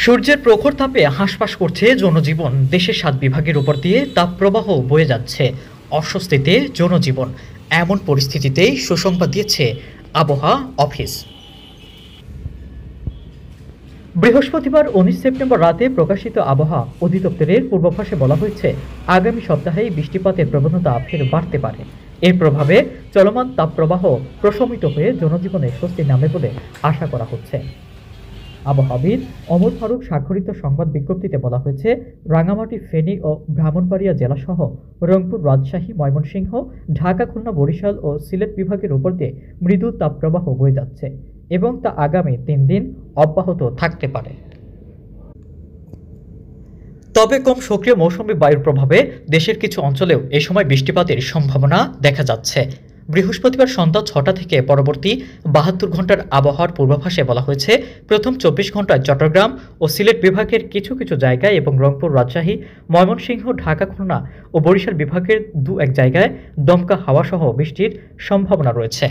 সূর্যের প্রখর তাপে হাঁসফাঁস করছে জনজীবন। দেশের ৭ বিভাগের উপর দিয়ে তাপপ্রবাহ বয়ে যাচ্ছে। অস্বস্তিতে জনজীবন। এমন পরিস্থিতিতেই সুসংবাদ দিয়েছে আবহাওয়া অফিস। বৃহস্পতিবার ১৯ সেপ্টেম্বর রাতে প্রকাশিত আবহাওয়া অধিদপ্তরের পূর্বাভাসে বলা হয়েছে, আগামী সপ্তাহে বৃষ্টিপাতের প্রবণতা ফের বাড়তে পারে। এর প্রভাবে চলমান তাপপ্রবাহ প্রশমিত হয়ে জনজীবনে স্বস্তি নামে বলে আশা করা হচ্ছে। আবহাওয়াবিদ ওমর ফারুক স্বাক্ষরিত সংবাদ বিজ্ঞপ্তিতে বলা হয়েছে, রাঙামাটি, ফেনী ও ব্রাহ্মণবাড়িয়া জেলাসহ রংপুর, রাজশাহী, ময়মনসিংহ, ঢাকা, খুলনা, বরিশাল ও সিলেট বিভাগের উপর দিয়ে মৃদু তাপপ্রবাহ বয়ে যাচ্ছে এবং তা আগামী ৩ দিন অব্যাহত থাকতে পারে। তবে কম সক্রিয় মৌসুমী বায়ুর প্রভাবে দেশের কিছু অঞ্চলেও এ সময় বৃষ্টিপাতের সম্ভাবনা দেখা যাচ্ছে। বৃহস্পতিবার সন্ধ্যা ৬টা থেকে পরবর্তী ৭২ ঘন্টার আবহাওয়ার পূর্বাভাসে বলা হয়েছে, প্রথম ২৪ ঘন্টায় চট্টগ্রাম ও সিলেট বিভাগের কিছু কিছু জায়গায় এবং রংপুর, রাজশাহী, ময়মনসিংহ, ঢাকা, খুলনা ও বরিশাল বিভাগের ২-১ জায়গায় দমকা হাওয়াসহ বৃষ্টির সম্ভাবনা রয়েছে।